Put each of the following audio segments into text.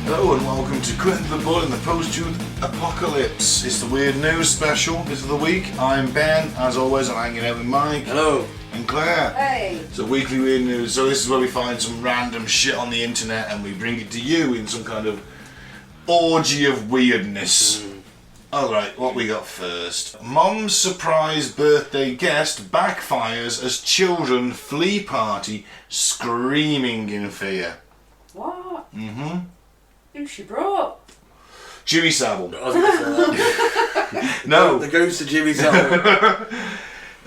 Hello and welcome to Quitting the Bull in the Post-Truth Apocalypse. It's the Weird News Special this of the week. I'm Ben, as always. I'm hanging out with Mike. Hello. And Claire. Hey. It's a weekly Weird News. So this is where we find some random shit on the internet and we bring it to you in some kind of orgy of weirdness. Alright, what we got first? Mom's surprise birthday guest backfires as children flee party screaming in fear. What? Mm-hmm. Who she brought? Jimmy Savile. I was going to say that. No. The ghost of Jimmy Savile.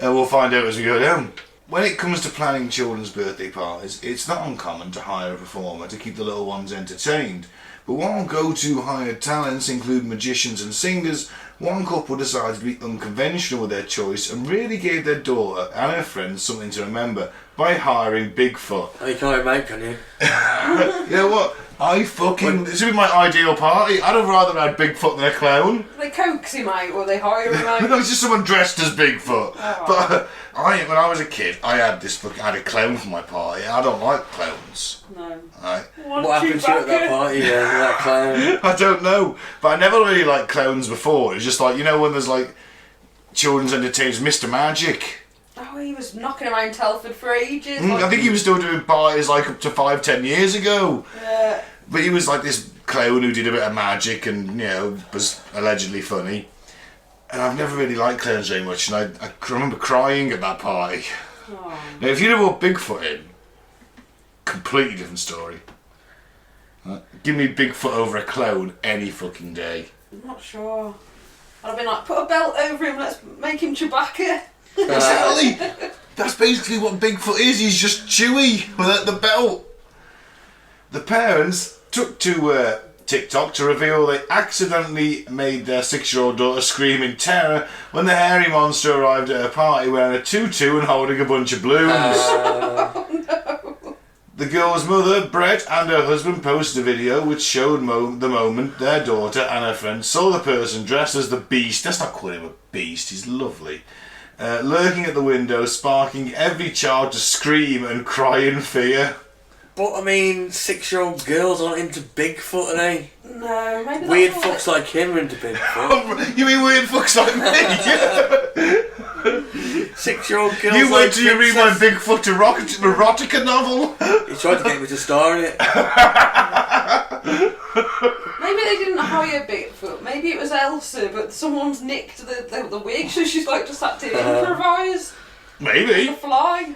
We'll find out as we go down. When it comes to planning children's birthday parties, it's not uncommon to hire a performer to keep the little ones entertained. But while go-to hired talents include magicians and singers, one couple decided to be unconventional with their choice and really gave their daughter and her friends something to remember by hiring Bigfoot. Oh, you can't make, can you? You know what? This would be my ideal party. I'd have rather had Bigfoot than a clown. They coax him out or they hire him out? No, it's just someone dressed as Bigfoot. Oh. But when I was a kid, I had a clown for my party. I don't like clowns. No. Right. What happened to you at that party, that clown? I don't know, but I never really liked clowns before. It was just like, you know when there's like children's entertainers, Mr. Magic. Oh, he was knocking around Telford for ages. I think he was still doing parties like up to 5-10 years ago. Yeah. But he was like this clown who did a bit of magic and, you know, was allegedly funny. And I've never really liked clowns very much, and I remember crying at that party. Oh. Now, if you'd have brought Bigfoot in, completely different story. Give me Bigfoot over a clown any fucking day. I'm not sure. I'd have been like, put a belt over him, let's make him Chewbacca. Exactly. That's basically what Bigfoot is. He's just Chewy without the belt. The parents took to TikTok to reveal they accidentally made their 6-year-old daughter scream in terror when the hairy monster arrived at her party wearing a tutu and holding a bunch of balloons. Oh, no. The girl's mother, Brett, and her husband posted a video which showed the moment their daughter and her friend saw the person dressed as the Beast. Let's not call him a beast, he's lovely. Lurking at the window, sparking every child to scream and cry in fear. But I mean, 6-year-old girls aren't into Bigfoot, are they? No, maybe that's Weird what fucks like him are into Bigfoot. You mean weird fucks like me? 6-year-old girls You like wait till you read my Bigfoot erotica novel. He tried to get me to star in it. Maybe they didn't hire Bigfoot. Maybe it was Elsa, but someone's nicked the wig, so she's like just had to improvise. Maybe. The fly.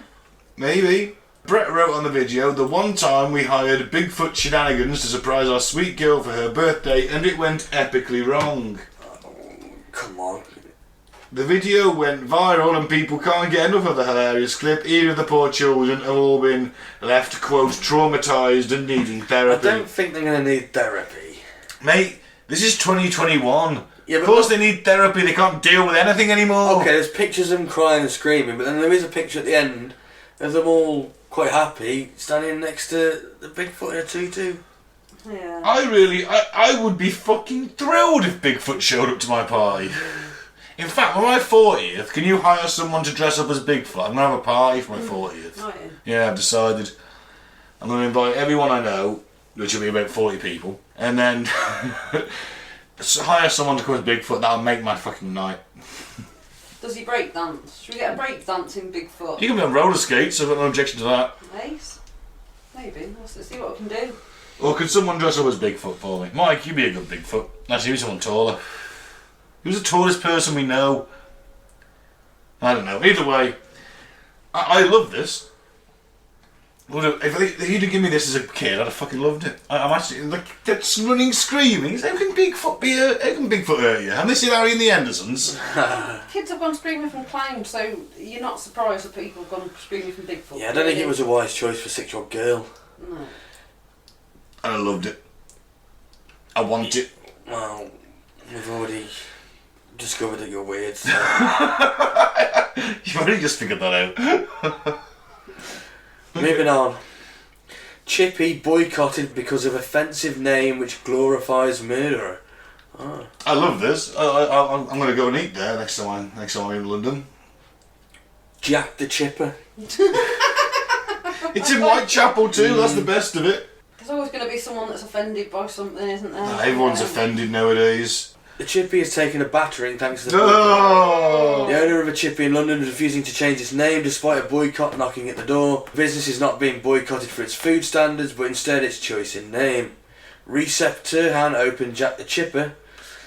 Maybe. Brett wrote on the video, the one time we hired Bigfoot shenanigans to surprise our sweet girl for her birthday and it went epically wrong. Oh, come on. The video went viral and people can't get enough of the hilarious clip, even if the poor children have all been left, quote, traumatised and needing therapy. I don't think they're going to need therapy. Mate, this is 2021. Yeah, of course they need therapy, they can't deal with anything anymore. Okay, there's pictures of them crying and screaming, but then there is a picture at the end of them all quite happy standing next to the Bigfoot in a tutu. Yeah. I would be fucking thrilled if Bigfoot showed up to my party. In fact, on my 40th, can you hire someone to dress up as Bigfoot? I'm going to have a party for my 40th. Oh, Yeah, I've decided. I'm going to invite everyone I know, which will be about 40 people, and then hire someone to come as Bigfoot. That'll make my fucking night. Does he break dance? Should we get a break dancing Bigfoot? You can be on roller skates, I've got no objection to that. Nice. Maybe. Let's see what we can do. Or could someone dress up as Bigfoot for me? Mike, you'd be a good Bigfoot. Actually, be someone taller. Who's the tallest person we know? I don't know. Either way, I love this. If you'd have given me this as a kid, I'd have fucking loved it. I'm actually like that's running, screaming. How can Bigfoot hurt you? Haven't they seen Harry and the Hendersons? Kids have gone screaming from clowns, so you're not surprised that people have gone screaming from Bigfoot. Yeah, I don't think it was a wise choice for a 6-year-old girl. No. And I loved it. I want it. Well, we've already discovered that you're weird. So. You've only just figured that out. Moving on. Chippy boycotted because of offensive name which glorifies murderer. Oh. I love this. I'm going to go and eat there next time I'm in London. Jack the Chipper. It's in Whitechapel too. That's the best of it. There's always going to be someone that's offended by something, isn't there? Everyone's offended nowadays. The Chippy has taken a battering thanks to the Oh! The owner of a Chippy in London is refusing to change its name despite a boycott knocking at the door. The business is not being boycotted for its food standards, but instead its choice in name. Recep Turhan opened Jack the Chipper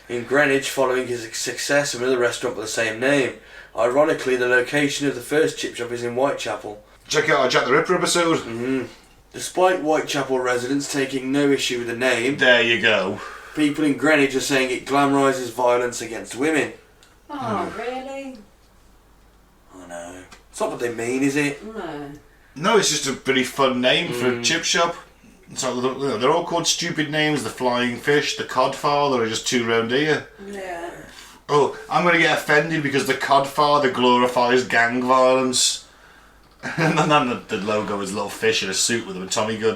in Greenwich following his success of another restaurant with the same name. Ironically, the location of the first chip shop is in Whitechapel. Check out our Jack the Ripper episode. Despite Whitechapel residents taking no issue with the name, There you go. people in Greenwich are saying it glamorises violence against women. Oh, really? I know. It's not what they mean, is it? No. No, it's just a pretty fun name for a chip shop. So they're all called stupid names. The Flying Fish, the Codfather are just two round here. Yeah. Oh, I'm going to get offended because the Codfather glorifies gang violence. And then the logo is a little fish in a suit with a Tommy gun.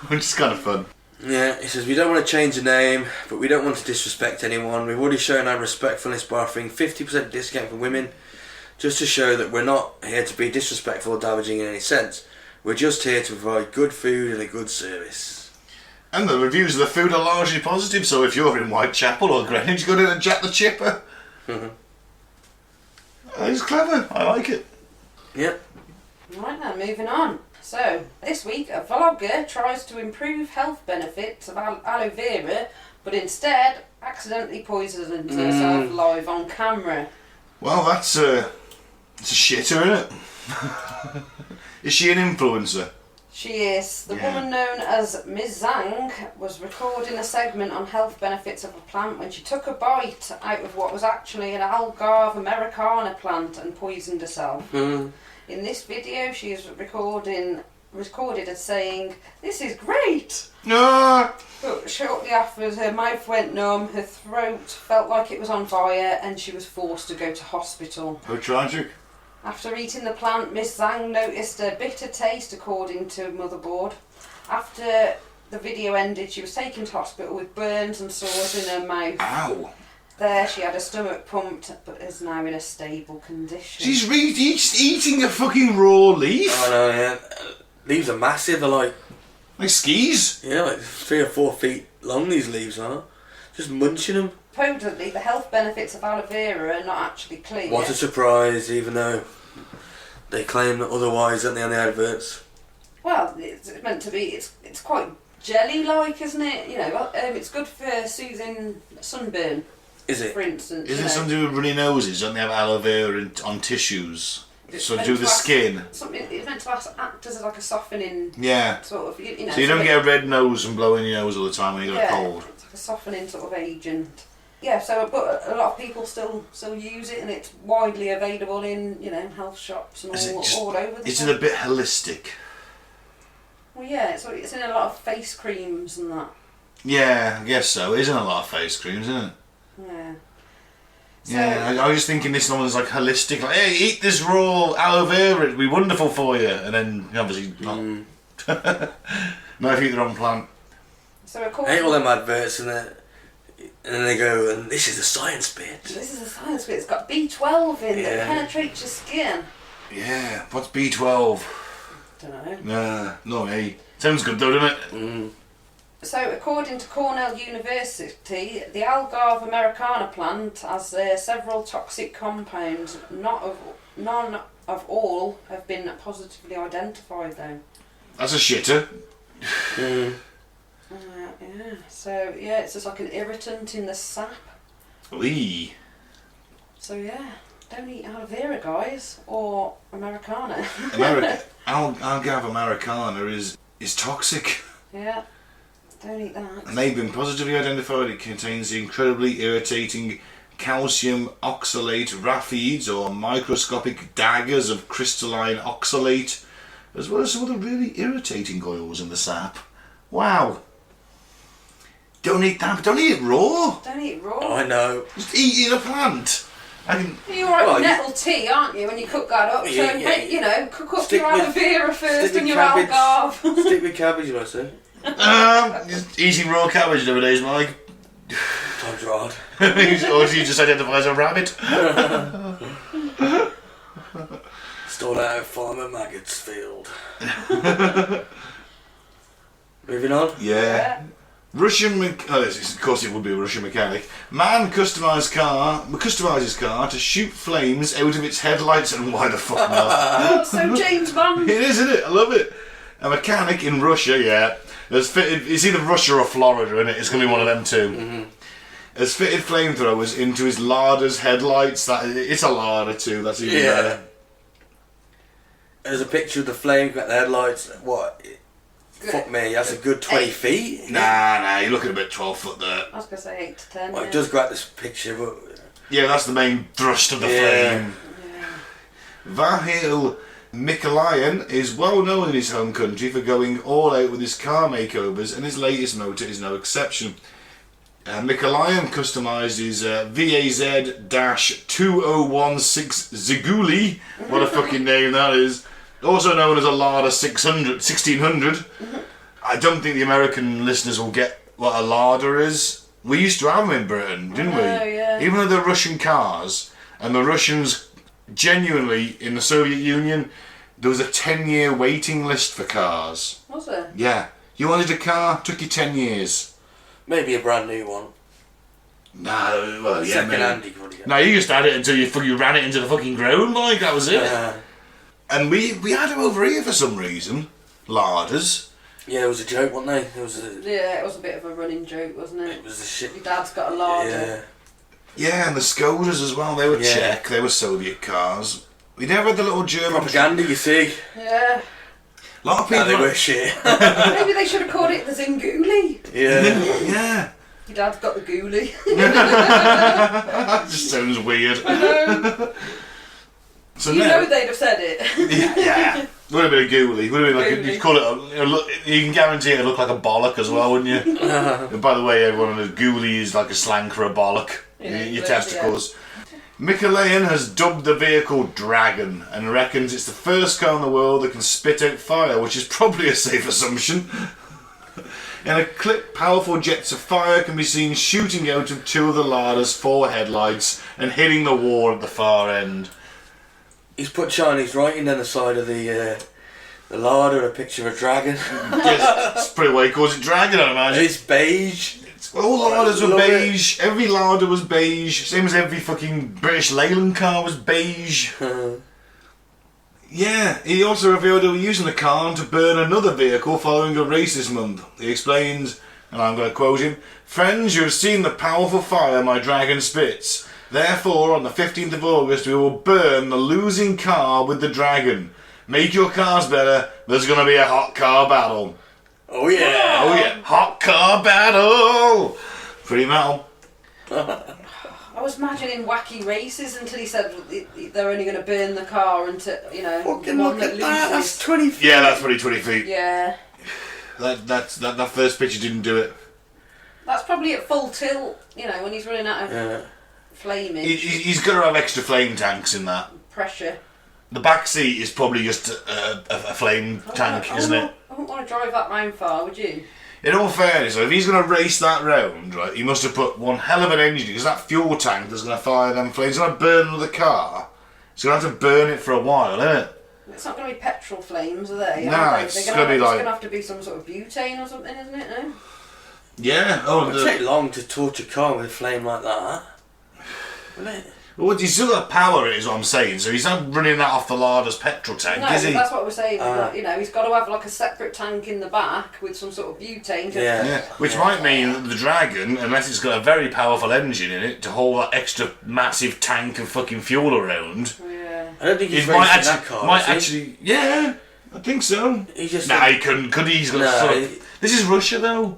Which is kind of fun. Yeah, he says, we don't want to change the name, but we don't want to disrespect anyone. We've already shown our respectfulness by offering 50% discount for women, just to show that we're not here to be disrespectful or damaging in any sense. We're just here to provide good food and a good service. And the reviews of the food are largely positive, so if you're in Whitechapel or Greenwich, go down and Jack the Chipper. It's clever, I like it. Yep. Right then, moving on. So, this week a vlogger tries to improve health benefits of aloe vera, but instead accidentally poisons herself live on camera. Well, it's a shitter, isn't it? Is she an influencer? She is. The woman known as Ms. Zhang was recording a segment on health benefits of a plant when she took a bite out of what was actually an algarve americana plant and poisoned herself. In this video, she is recorded as saying, "This is great!" No. But shortly after, her mouth went numb, her throat felt like it was on fire, and she was forced to go to hospital. How tragic. After eating the plant, Miss Zhang noticed a bitter taste, according to Motherboard. After the video ended, she was taken to hospital with burns and sores in her mouth. Ow. There, she had her stomach pumped, but is now in a stable condition. She's eating a fucking raw leaf. I know, yeah. Leaves are massive, they're like skis. Yeah, like 3 or 4 feet long these leaves are. Just munching them. Supposedly, the health benefits of aloe vera are not actually clear. What a surprise, even though they claim that otherwise, don't they, on the adverts? Well, it's meant to be, it's quite jelly-like, isn't it? You know, it's good for soothing sunburn. Is it? For instance. Is it something to do with runny noses? Don't they have aloe vera on tissues? It's So to meant do to the act- skin. It's meant to act as like a softening Yeah. sort of, you know. So you don't something- get a red nose and blowing your nose all the time when you got a cold. It's like a softening sort of agent. Yeah, so but a lot of people still use it, and it's widely available in, you know, health shops and all over the Is shop. it a bit holistic? Well, yeah, it's in a lot of face creams and that. Yeah, I guess so. It is in a lot of face creams, isn't it? Yeah. Yeah, I was just thinking this one was like holistic, like, hey, eat this raw aloe vera, it'll be wonderful for you. And then, obviously, not. No, if you eat the wrong plant. So I according hate all them adverts and then they go, and this is the science bit. this is a science bit. It's got B12 in Yeah. that penetrates your skin. Yeah, what's B12? Don't know. Nah, no me. Sounds good though, doesn't it? So, according to Cornell University, the Algarve americana plant has several toxic compounds. None of all have been positively identified, though. That's a shitter. Yeah. So, yeah, it's just like an irritant in the sap. Wee. So, yeah, don't eat aloe vera, guys, or americana. Algarve americana is toxic. Yeah. Don't eat that. And they've been positively identified. It contains the incredibly irritating calcium oxalate raphides, or microscopic daggers of crystalline oxalate, as well as some other really irritating oils in the sap. Wow. Don't eat that, but don't eat it raw. Don't eat it raw. Oh, I know. Just eat a plant. You're alright with nettle tea, aren't you, when you cook that up? So, you know, cook up your aloe vera first and your algarve. Stick with cabbage, I say. Just eating raw cabbage nowadays, Mike. Time's hard. Or do you just identify as a rabbit? Stored out of Farmer Maggot's field. Moving on? Yeah. Of course it would be a Russian mechanic. Man customises car to shoot flames out of its headlights, and why the fuck not? Oh, so James Bond. It is, isn't it? I love it. A mechanic in Russia, has fitted, it's either Russia or Florida, isn't it? It's going to be one of them two. Mm-hmm. Has fitted flamethrowers into his larder's headlights. It's a larder too, that's even better. There's a picture of the flame at the headlights. What? Fuck me, that's a good 20 feet. Nah, you're looking about 12 foot there. I was going to say 8 to 10. Well, it does grab this picture, but... Yeah, that's the main thrust of the flame. Yeah. Vahil Mikalayan is well known in his home country for going all out with his car makeovers, and his latest motor is no exception. Mikalayan customised his VAZ-2016 Ziguli, what a fucking name that is, also known as a Lada 1600. I don't think the American listeners will get what a Lada is. We used to have them in Britain, didn't we? Yeah. Even though they're Russian cars, and the Russians genuinely, in the Soviet Union, there was a 10-year waiting list for cars. Was there? Yeah. You wanted a car, took you 10 years. Maybe a brand new one. No, well, yeah, Second hand, maybe. you could get. No, you just had it until you ran it into the fucking ground, like, that was it. And we had them over here for some reason. Larders. Yeah, it was a joke, wasn't they? Yeah, it was a bit of a running joke, wasn't it? It was the shit. Your dad's got a larder. Yeah. Yeah, and the Skodas as well, they were Czech, they were Soviet cars. We never had the little German... Propaganda, you see. Yeah. A lot of people... They were shit. Maybe they should have called it the Zinguli. Yeah. Yeah. Your dad's got the ghoulie. That just sounds weird. So you know they'd have said it. Yeah. Would have been a ghoulie. Would have been like you'd call it. You can guarantee it'd look like a bollock as well, wouldn't you? By the way, everyone knows ghoulie is like a slang for a bollock. Your testicles. Mikalayan has dubbed the vehicle Dragon and reckons it's the first car in the world that can spit out fire, which is probably a safe assumption. In a clip, powerful jets of fire can be seen shooting out of two of the Lada's 4 headlights and hitting the wall at the far end. He's put Chinese writing down the side of the larder, a picture of a dragon. Yes, that's pretty why he calls it Dragon, I imagine. It's beige. All Larders were beige. Every Larder was beige. Same as every fucking British Leyland car was beige. Yeah, he also revealed they were using the car to burn another vehicle following a race this month. He explains, and I'm going to quote him, "Friends, you have seen the powerful fire my dragon spits. Therefore, on the 15th of August, we will burn the losing car with the dragon. Make your cars better. There's going to be a hot car battle." Oh yeah! Oh yeah! Hot car battle! Pretty metal. I was imagining wacky races until he said they're only going to burn the car until, you know, Fucking the one look that at that, loses. that's 20 feet. Yeah, that's probably 20 feet. Yeah. That first picture didn't do it. That's probably at full tilt, you know, when he's running out of flaming. He's got to have extra flame tanks in that. Pressure. The back seat is probably just a flame tank, isn't it? I wouldn't want to drive that round far, would you? In all fairness, if he's going to race that round, right, he must have put one hell of an engine, because that fuel tank that's going to fire them flames, it's going to burn another car. It's going to have to burn it for a while, isn't it? It's not going to be petrol flames, are they? No, it's going to be like... It's going to have to be some sort of butane or something, isn't it, no? Yeah. It would take long to torch a car with a flame like that, wouldn't it? Well, he's still got power in it, is what I'm saying, so he's not running that off the Larder's petrol tank, No, is he? that's what we're saying. You know, he's got to have like a separate tank in the back with some sort of butane. Yeah, which might mean that the Dragon, unless it's got a very powerful engine in it to hold that extra massive tank of fucking fuel around. Yeah. I don't think he's It might racing that car. actually, yeah, I think so. He just Nah, he couldn't. Could he? He's got This is Russia, though.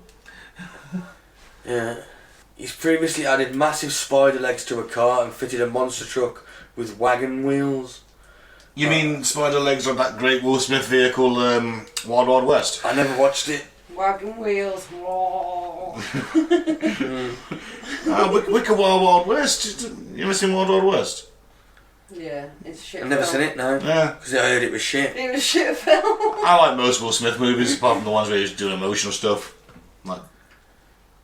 Yeah. He's previously added massive spider legs to a car and fitted a monster truck with wagon wheels. You mean spider legs on that great Will Smith vehicle, Wild Wild West? I never watched it. Wagon wheels. Whoa. Wicked Wild Wild West. You ever seen Wild Wild West? Yeah, it's shit. I've never seen it, no. Yeah. Because I heard it was shit. It was shit film. I like most Will Smith movies, apart from the ones where he's doing emotional stuff. Like,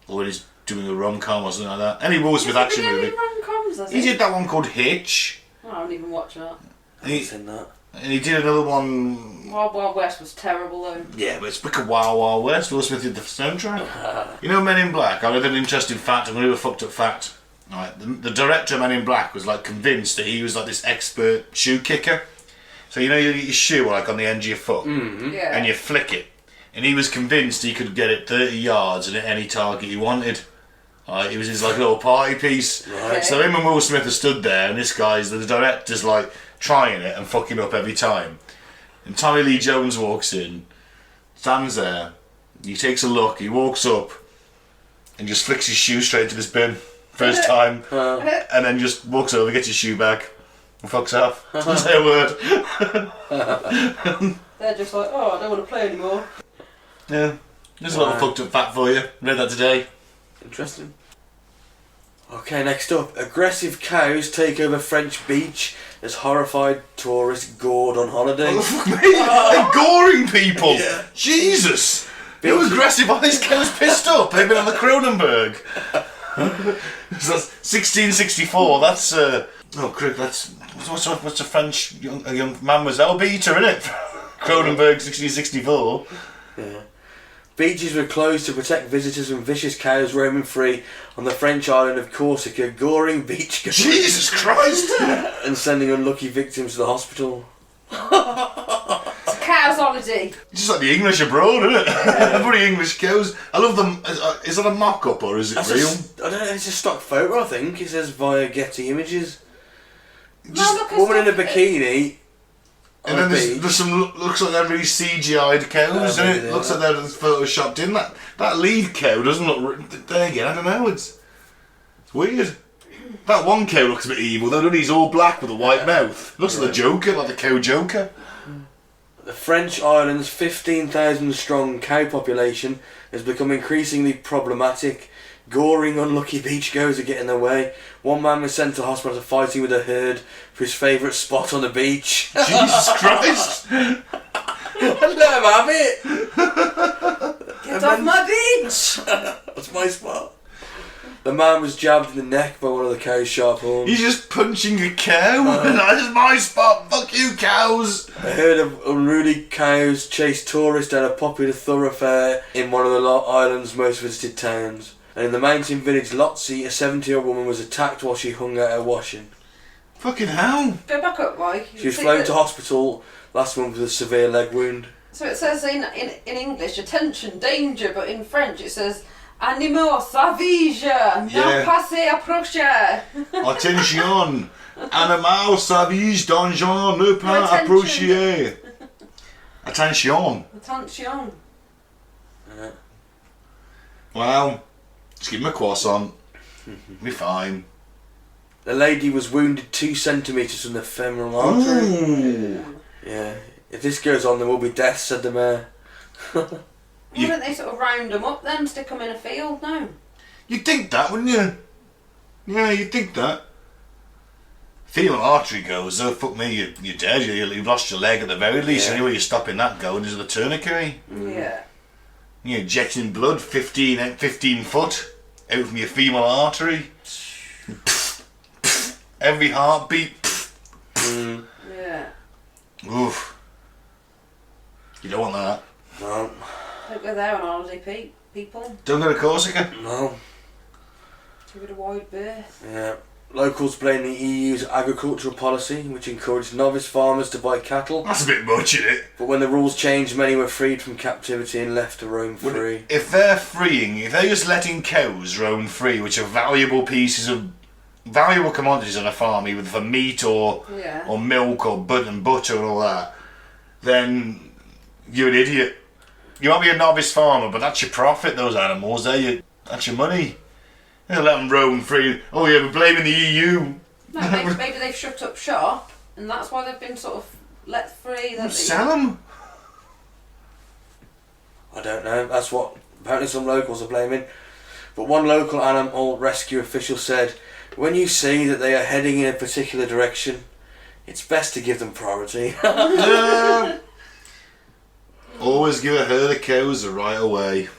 or when he's doing a rom-com or something like that. Any Will Smith action movie. He did that one called Hitch. Oh, I don't even watch that. I haven't seen that. And he did another one. Wild Wild West was terrible though. Yeah, but it's Wicked Wild Wild West. Will Smith did the soundtrack. You know Men in Black? I read an interesting fact. I'm going to do a fucked up fact. Right, the director of Men in Black was like convinced that he was like this expert shoe kicker. So you know you get your shoe like on the end of your foot, Yeah. and you flick it. And he was convinced he could get it 30 yards and at any target he wanted. It was his like little party piece. Right. So him and Will Smith are stood there, and this guy's the director's like trying it and fucking up every time. And Tommy Lee Jones walks in, stands there, he takes a look, he walks up, and just flicks his shoe straight into this bin first time, and then just walks over, gets his shoe back, and fucks off. Doesn't say a word. They're just like, oh, I don't want to play anymore. Yeah, there's a little fucked up fact for you. Read that today. Interesting. Okay, next up. Aggressive cows take over French beach as horrified tourists gored on holiday. Oh, fuck me! They're goring people! Yeah. Jesus! How aggressive are these cows pissed up? They've been on the Cronenberg. So that's 1664, that's... oh, Crick, that's... What's a French young mademoiselle beater, innit? Cronenberg 1664. Yeah. Beaches were closed to protect visitors from vicious cows roaming free on the French island of Corsica, goring beachgoers Jesus Christ! and sending unlucky victims to the hospital. It's a cow's holiday. Just like the English abroad, isn't it? Everybody English cows. I love them. Is that a mock-up or is it real? I don't know, it's a stock photo, I think. It says via Getty Images. No, look at Woman in a stuff- bikini. And then there's some, looks like they're really CGI'd cows, and it looks like they're photoshopped in. That lead cow doesn't look, then again, I don't know, it's weird. That one cow looks a bit evil, though, doesn't he? He's all black with a white mouth. Looks like the Joker, like the cow Joker. The French island's 15,000 strong cow population has become increasingly problematic. Goring, unlucky beachgoers are getting in their way. One man was sent to hospital after fighting with a herd for his favourite spot on the beach. Jesus Christ! Let him have it! Get off my beach! That's my spot. The man was jabbed in the neck by one of the cow's sharp horns. He's just punching a cow. This is my spot. Fuck you, cows. A herd of unruly cows chased tourists down a popular thoroughfare in one of the island's most visited towns. And in the mountain village Lotzi, a 70-year-old woman was attacked while she hung out her washing. Fucking hell. Go back up, Mike. She was flown to hospital last month with a severe leg wound. So it says in English, attention, danger, but in French it says, animaux savage, non passez approcher. Attention. Animal savage danger ne pas approcher. Attention. Attention. Wow. Just give him a croissant. Be fine. The lady was wounded 2 centimetres from the femoral artery. Ooh. Yeah. If this goes on, there will be death, said the mayor. Why don't they sort of round them up then, stick them in a field? No. You'd think that, wouldn't you? Yeah, you'd think that. Femoral artery goes, oh fuck me, you're dead. You've lost your leg at the very least. Yeah. Anyway, you're stopping that going is the tourniquet. Yeah. You're injecting blood 15 foot out from your femoral artery. Every heartbeat. Yeah. Oof. You don't want that. No. Don't go there on holiday, people. Don't go to Corsica. No. Give it a wide berth. Yeah. Locals blame the EU's agricultural policy, which encouraged novice farmers to buy cattle. That's a bit much, isn't it? But when the rules changed, many were freed from captivity and left to roam free. If they're just letting cows roam free, which are valuable commodities on a farm, either for meat or milk or butter and all that, then you're an idiot. You might be a novice farmer, but that's your profit, those animals, that's your money. You let them roam free. Oh yeah, we're blaming the EU. No, maybe they've shut up shop and that's why they've been sort of let free. Sell them? I don't know. That's what apparently some locals are blaming. But one local animal rescue official said, when you see that they are heading in a particular direction, it's best to give them priority. Always give a herd of cows the right away.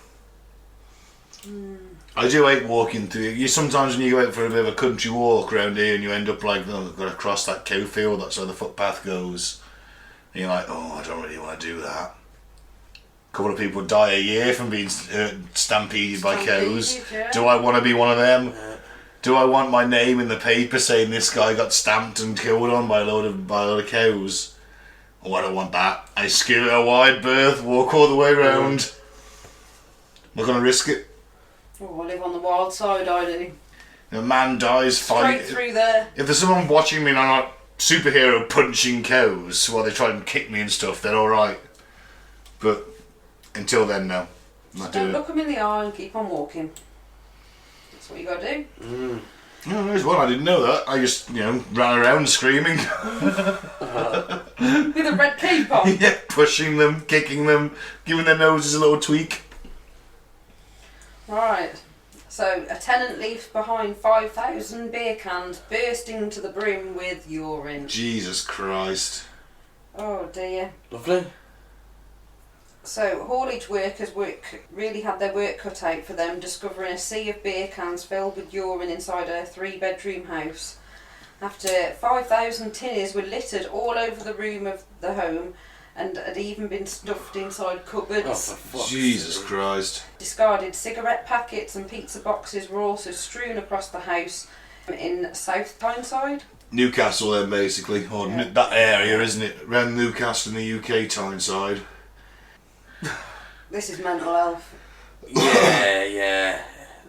I do hate walking through. You sometimes when you go out for a bit of a country walk around here and you end up like, oh, I've got to cross that cow field, that's where the footpath goes. And you're like, oh, I don't really want to do that. A couple of people die a year from being stampeded by cows. Yeah. Do I want to be one of them? Do I want my name in the paper saying this guy got stamped and killed on by a load of cows? Oh, I don't want that. I just give it a wide berth, walk all the way round. I'm not going to risk it. Oh, I live on the wild side, I do. A man dies fighting. Straight through there. If there's someone watching me and I'm not superhero punching cows while they try and kick me and stuff, then alright. But until then, no. I'm not doing Don't it. look them in the eye and keep on walking. That's what you got to do. No, there's one. I didn't know that. I just, ran around screaming. With a red cape on. Yeah, pushing them, kicking them, giving their noses a little tweak. Right. So, a tenant leaves behind 5,000 beer cans bursting to the brim with urine. Jesus Christ. Oh dear. Lovely. So, haulage workers really had their work cut out for them, discovering a sea of beer cans filled with urine inside a 3-bedroom house. After 5,000 tinnies were littered all over the room of the home and had even been stuffed inside cupboards. Oh, for fuck's Jesus sake. Christ. Discarded cigarette packets and pizza boxes were also strewn across the house in South Tyneside. Newcastle then, basically. Or Yeah. that area, isn't it? Around Newcastle in the UK Tyneside. This is mental health. Yeah.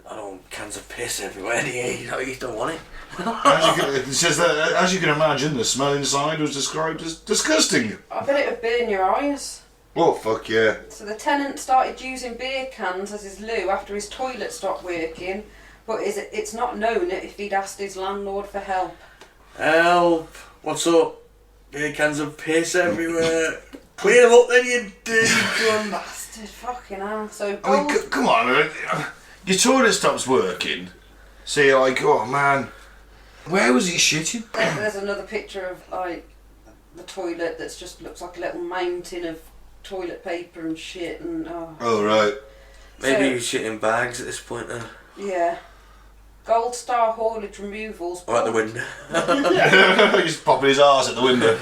I don't want cans of piss everywhere, do you? You don't want it. It says that, as you can imagine, the smell inside was described as disgusting. I bet it would burn your eyes. Oh, fuck yeah. So the tenant started using beer cans as his loo after his toilet stopped working, but it's not known if he'd asked his landlord for help. Help! What's up? Beer cans of piss everywhere. Clean them up then, you dirty cunt. Bastard, fucking hell. So I mean, gold, come on, your toilet stops working, so you're like, oh man, where was he shitting? there's another picture of like the toilet that's just looks like a little mountain of toilet paper and shit and Oh, right. Maybe So- he was shit in bags at this point then. yeah. Gold Star Haulage Removals. Or out the window. He's popping his arse at the window.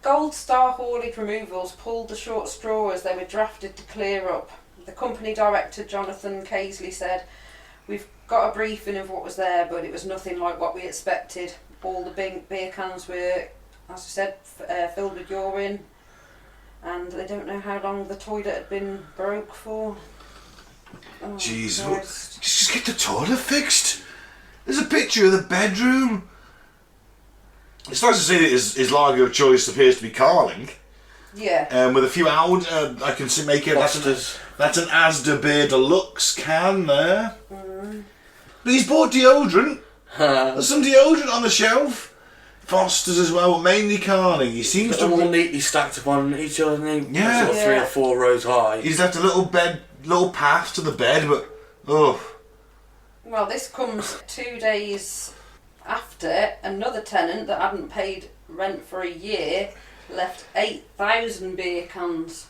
Gold Star Haulage Removals pulled the short straw as they were drafted to clear up. The company director, Jonathan Casely, said, "We've got a briefing of what was there, but it was nothing like what we expected. All the big beer cans were, as I said, filled with urine, and they don't know how long the toilet had been broke for." Oh, Jeez, Christ. just get the toilet fixed. There's a picture of the bedroom. It's nice to see that his lager of choice appears to be Carling. Yeah. With a few out, I can make it. That's an Asda Beer Deluxe can there. But he's bought deodorant. There's some deodorant on the shelf. Foster's as well, but mainly Carling. He seems to. all neatly stacked upon each other, hasn't he? Yeah. Sort of 3 or 4 rows high. He's left a little path to the bed, but Well, this comes 2 days after another tenant that hadn't paid rent for a year left 8,000 beer cans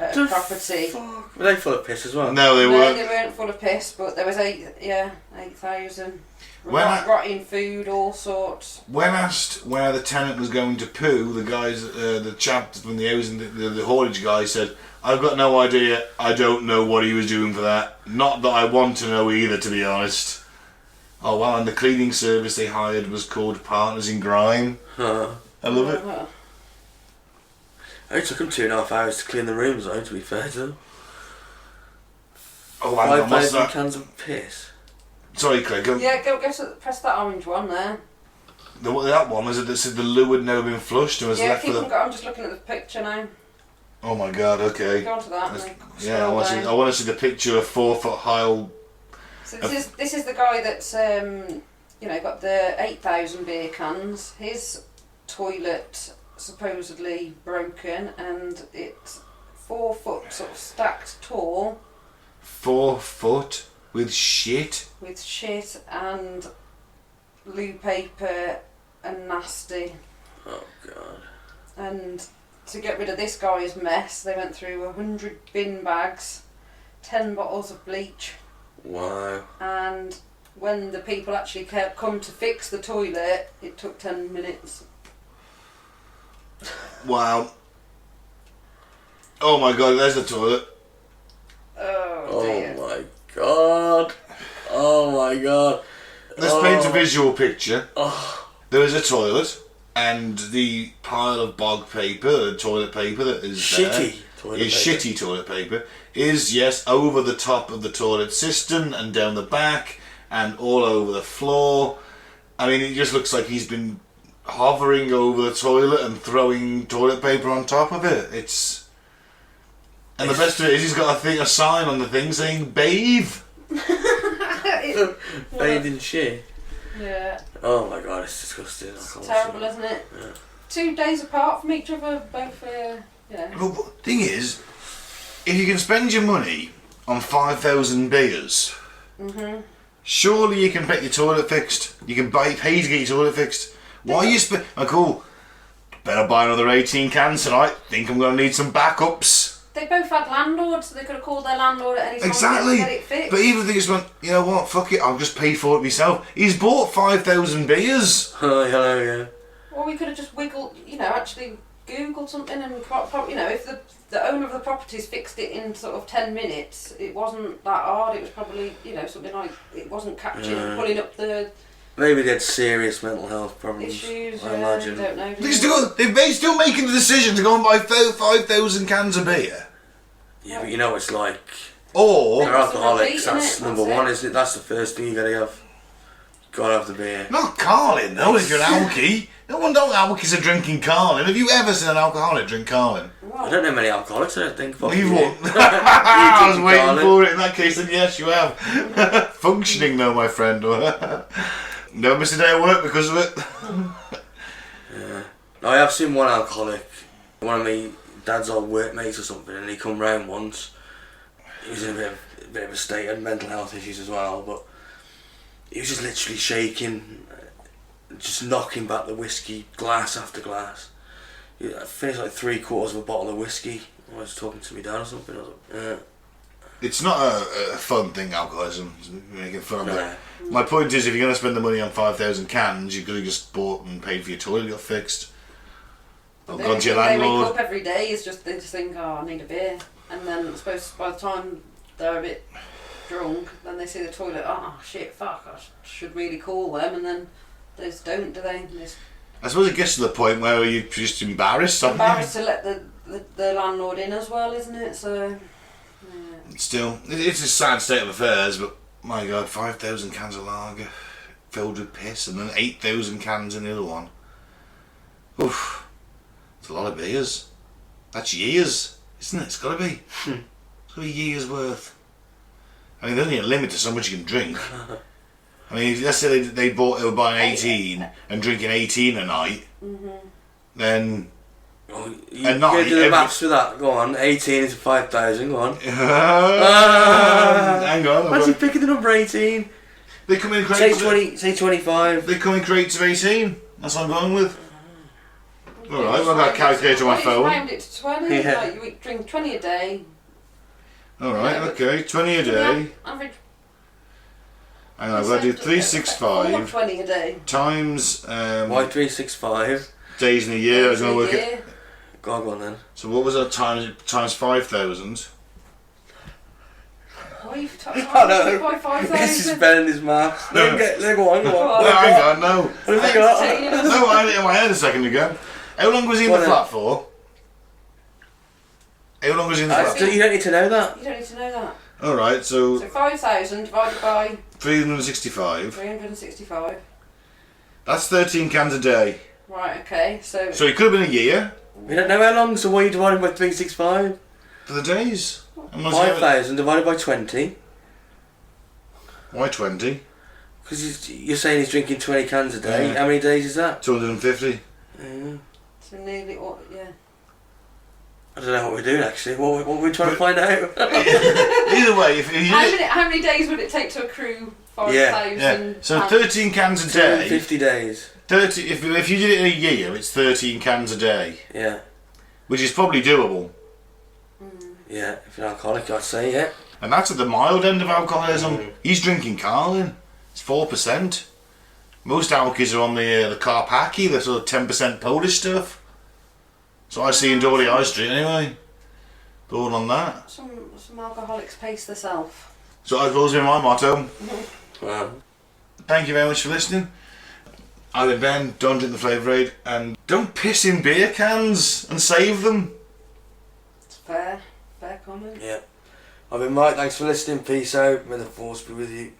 at a property. Fuck. Were they full of piss as well? no, they No, weren't. they weren't full of piss, but there was 8,000. When I- Rotting food, all sorts. When asked where the tenant was going to poo, the chap from the housing, the haulage guy said, "I've got no idea. I don't know what he was doing for that. Not that I want to know either, to be honest." Oh wow, and the cleaning service they hired was called Partners in Grime. I love it. It took them 2.5 hours to clean the rooms, though, to be fair to them. Oh, hang on, what's 5,000 that? cans of piss. Sorry, Craig. Yeah, press that orange one there. That one was it that said the loo had never been flushed and was Yeah, left keep with on a... going. I'm just looking at the picture now. Oh my god, okay. Go on to that. That's- And then Yeah, I scroll want, down. I want to see the picture of 4 foot high old... So this is the guy that's got the 8,000 beer cans. His toilet supposedly broken, and it's 4 foot sort of stacked tall, 4 foot with shit. With shit and loo paper and nasty. Oh God. And to get rid of this guy's mess, they went through 100 bin bags, 10 bottles of bleach. Wow. And when the people actually come to fix the toilet, it took 10 minutes. Wow. Oh my God, there's the toilet. Oh dear. Oh my God. Oh my God. Let's paint a visual picture. Oh. There is a toilet, and the pile of bog paper, the toilet paper that is Shitty toilet paper. shitty toilet paper, is, yes, over the top of the toilet cistern and down the back and all over the floor. I mean, it just looks like he's been hovering over the toilet and throwing toilet paper on top of it. And the best of it is he's got a sign on the thing saying bathe. Bathed in shit. Yeah. Oh my God, it's disgusting. It's terrible, isn't it? Yeah. 2 days apart from each other, both, yeah. But the thing is, if you can spend your money on 5,000 beers, surely you can get your toilet fixed. You can pay to get your toilet fixed. Why are you spend? Oh, cool. Better buy another 18 cans tonight. Think I'm going to need some backups. They both had landlords, so they could have called their landlord at any time Exactly. to get it fixed. But even if they just went, you know what, fuck it, I'll just pay for it myself. He's bought 5,000 beers. Oh, hello, yeah. Or we could have just wiggled, actually Googled something and, if the owner of the properties fixed it in sort of 10 minutes, it wasn't that hard. It was probably, something like, it wasn't catching and pulling up the Maybe they had serious mental health problems. issues. I imagine. Don't know. They're still making the decision to go and buy 5,000 cans of beer. Yeah, but you know what it's like. Or... They're alcoholics, Repeating that's it, number that's one, it. isn't it? That's the first thing you gotta have. Gotta have the beer. Not Carlin, though, if you're an alky. No alkies are drinking Carlin. Have you ever seen an alcoholic drink Carlin? I don't know many alcoholics, I don't think. Fuck Leave you. one. I was drink waiting Carlin. for it. In that case, then yes, you have. Functioning, though, my friend. Never miss a day at work because of it. Yeah. No, I have seen one alcoholic. One of my dad's old workmates or something, and he come round once. He was in a bit of a state, had mental health issues as well, but he was just literally shaking, just knocking back the whiskey, glass after glass. I finished like 3/4 of a bottle of whiskey. I was talking to my dad or something. I was like, It's not a fun thing, alcoholism. It's making fun of No. it. My point is, if you're going to spend the money on 5,000 cans, you could have just bought and paid for your toilet, got fixed. Oh, They God, your wake landlord. up every day, they just think, oh, I need a beer. And then I suppose by the time they're a bit drunk, then they see the toilet, oh shit, fuck, I should really call them, and then they just don't, do they? I suppose it gets to the point where you're just embarrassed. aren't you? Embarrassed to let the landlord in as well, isn't it? So, yeah. Still, it's a sad state of affairs, but my God, 5,000 cans of lager filled with piss, and then 8,000 cans in the other one. Oof, it's a lot of beers. That's years, isn't it? It's got to be. It's got to be years worth. I mean, there's only a limit to so much you can drink. I mean, let's say they were buying 18 and drinking 18 a night, then oh, a you night. do the maths for that. Go on, 18 into 5,000. Go on. Hang on. Why's he picking the number 18? They come in Say crates. 20. Say 25. They come in crates of 18. That's what I'm going with. Alright, I've got a calculator on my phone. Round it to 20, Yeah. like you drink 20 a day. Alright, okay, 20 a day. Average. Hang on, I've got to do 365 20 a day. times Why 365? days in a year. I was going to work it. Yeah. Go on then. So what was that times 5,000? Why are you I know. by 5,000? This is better than his maths. Let him go on, go on. No, hang on, no. What have you got? No, I had it in my head a second ago. How long was he in the Go on flat for? How long was he in the flat for? You don't need to know that. You don't need to know that. Alright, So so 5,000 divided by 365. 365. That's 13 cans a day. Right, okay, so So it could have been a year We don't know how long, so why are you dividing by 365? for the days. I must have it. 5,000 divided by 20. Why 20? Because you're saying he's drinking 20 cans a day. Yeah. How many days is that? 250. Yeah. so nearly all, yeah. I don't know what we're doing actually. What are we trying to find out? Either way, if you How many days would it take to accrue 5,000? So 13 cans a day. 50 days. 30. If you did it in a year, it's 13 cans a day. Yeah. Which is probably doable. Yeah, if you're alcoholic, I'd say, yeah. And that's at the mild end of alcoholism. He's drinking Carlin. It's 4%. Most alkies are on the Carpacki, the sort of 10% Polish stuff. So I see in Dawley High Street anyway. All on that. Some alcoholics pace themselves. So I've always been my motto. Well, Thank you very much for listening. I've been Ben, don't drink the Flavour Aid, and don't piss in beer cans and save them. It's fair comment. yeah. I've been Mike, thanks for listening. Peace out. May the force be with you.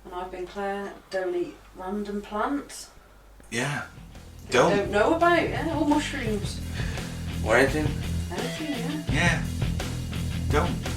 And I've been Claire. Don't eat random plants. Yeah. Don't know about, or mushrooms. Or anything. Anything, yeah. Yeah. Don't.